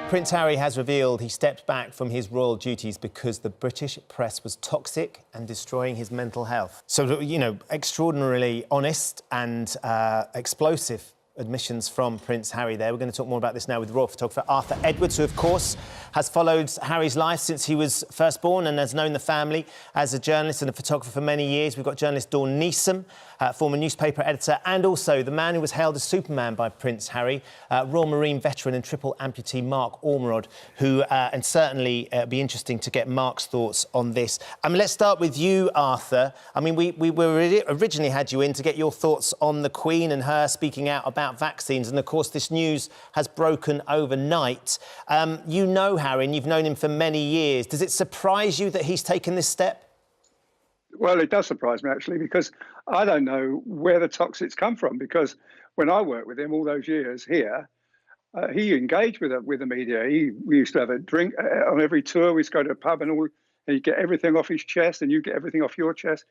Prince Harry has revealed he stepped back from his royal duties because the British press was toxic and destroying his mental health. So, you know, extraordinarily honest and explosive admissions from Prince Harry there. We're going to talk more about this now with royal photographer Arthur Edwards, who, of course, has followed Harry's life since he was first born and has known the family as a journalist and a photographer for many years. We've got journalist Dawn Neesom, former newspaper editor, and also the man who was hailed as Superman by Prince Harry, Royal Marine veteran and triple amputee Mark Ormrod, who, and certainly be interesting to get Mark's thoughts on this. Let's start with you, Arthur. I mean, we originally had you in to get your thoughts on the Queen and her speaking out about vaccines, and of course this news has broken overnight. You know Harry and you've known him for many years. Does it surprise you that he's taken this step? Well, it does surprise me, actually, because I don't know where the toxics come from, because when I worked with him all those years here, he engaged with the media. We used to have a drink on every tour. We used to go to a pub and he'd get everything off his chest and you get everything off your chest.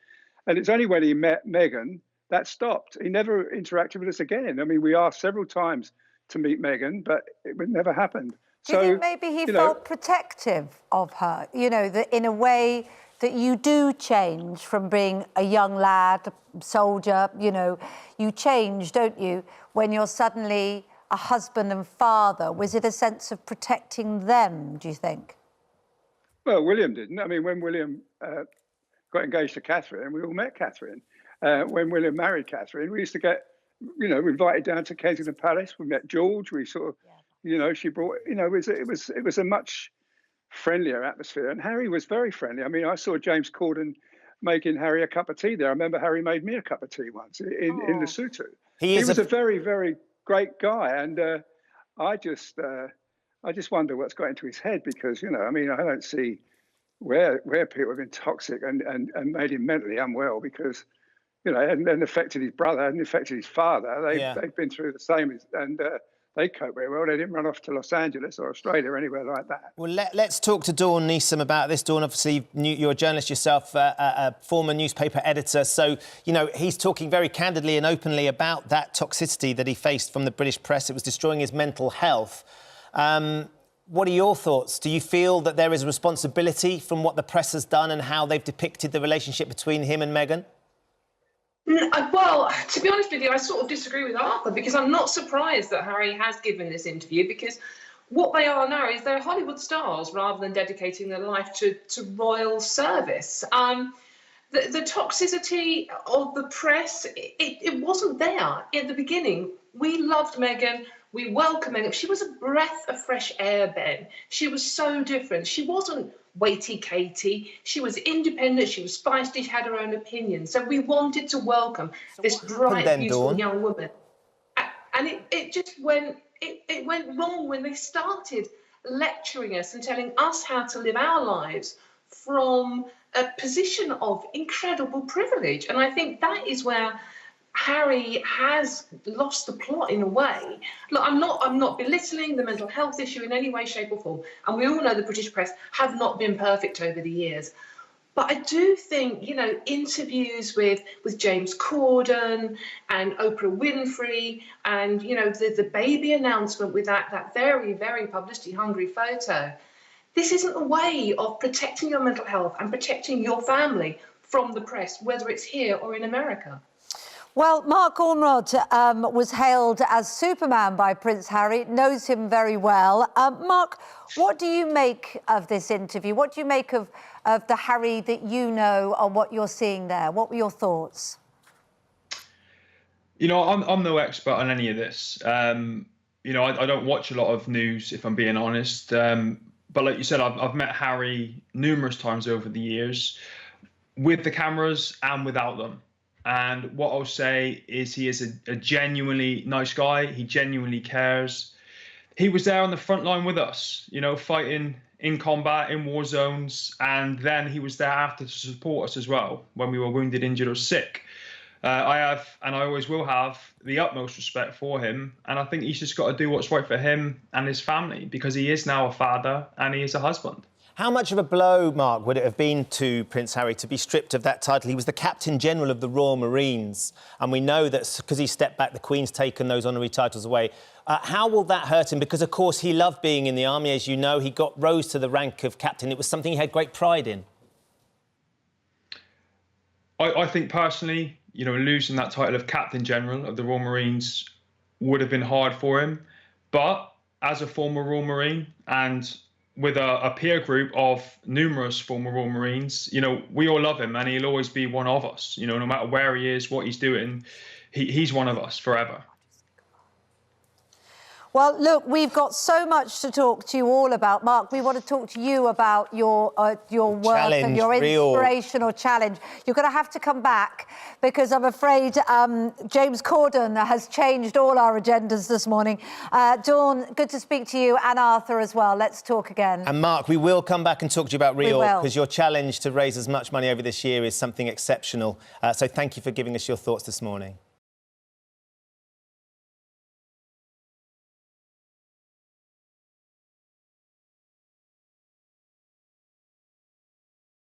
And it's only when he met Meghan that stopped. He never interacted with us again. I mean, we asked several times to meet Meghan, but it never happened. Do you think maybe he felt protective of her? You know, that in a way that you do change from being a young lad, soldier, you know, you change, don't you, when you're suddenly a husband and father? Was it a sense of protecting them, do you think? Well, William didn't. I mean, when William got engaged to Catherine, we all met Catherine. When William married Catherine, we used to get, you know, invited down to Kensington Palace. We met George. We sort of, you know, she brought, you know, it was a much friendlier atmosphere. And Harry was very friendly. I mean, I saw James Corden making Harry a cup of tea there. I remember Harry made me a cup of tea once in Lesotho. He was a very, very great guy. And I just wonder what's got into his head, because, you know, I mean, I don't see where people have been toxic and made him mentally unwell, because, you know, it hadn't affected his brother, hadn't affected his father. They've been through the same, and they cope very well. They didn't run off to Los Angeles or Australia or anywhere like that. Well, let's talk to Dawn Neesom about this. Dawn, obviously, you're a journalist yourself, a former newspaper editor. So, you know, he's talking very candidly and openly about that toxicity that he faced from the British press. It was destroying his mental health. What are your thoughts? Do you feel that there is a responsibility from what the press has done and how they've depicted the relationship between him and Meghan? Well, to be honest with you, I sort of disagree with Arthur, because I'm not surprised that Harry has given this interview, because what they are now is they're Hollywood stars rather than dedicating their life to royal service. The toxicity of the press, it wasn't there at the beginning. We loved Meghan. We welcomed Meghan. She was a breath of fresh air, Ben. She was so different. She wasn't weighty Katie. She was independent. She was feisty. She had her own opinions. So we wanted to welcome this bright, beautiful young woman. And it just went, it went wrong when they started lecturing us and telling us how to live our lives from a position of incredible privilege. And I think that is where Harry has lost the plot in a way. Look, I'm not belittling the mental health issue in any way, shape or form. And we all know the British press have not been perfect over the years. But I do think, you know, interviews with James Corden and Oprah Winfrey and, you know, the baby announcement with that very, very publicity-hungry photo, this isn't a way of protecting your mental health and protecting your family from the press, whether it's here or in America. Well, Mark Ormrod was hailed as Superman by Prince Harry, knows him very well. Mark, what do you make of this interview? What do you make of the Harry that you know and what you're seeing there? What were your thoughts? You know, I'm no expert on any of this. You know, I don't watch a lot of news, if I'm being honest. But like you said, I've met Harry numerous times over the years, with the cameras and without them. And what I'll say is he is a genuinely nice guy. He genuinely cares. He was there on the front line with us, you know, fighting in combat, in war zones. And then he was there after to support us as well when we were wounded, injured or sick. I have, and I always will have, the utmost respect for him. And I think he's just got to do what's right for him and his family, because he is now a father and he is a husband. How much of a blow, Mark, would it have been to Prince Harry to be stripped of that title? He was the Captain General of the Royal Marines, and we know that because he stepped back, the Queen's taken those honorary titles away. How will that hurt him? Because, of course, he loved being in the army, as you know. He rose to the rank of captain. It was something he had great pride in. I think personally, you know, losing that title of Captain General of the Royal Marines would have been hard for him. But as a former Royal Marine and with a peer group of numerous former Royal Marines, you know, we all love him and he'll always be one of us. You know, no matter where he is, what he's doing, he's one of us forever. Well, look, we've got so much to talk to you all about. Mark, we want to talk to you about your work challenge, and your inspirational challenge. You're going to have to come back because I'm afraid James Corden has changed all our agendas this morning. Dawn, good to speak to you, and Arthur as well. Let's talk again. And Mark, we will come back and talk to you about Real, because your challenge to raise as much money over this year is something exceptional. So thank you for giving us your thoughts this morning.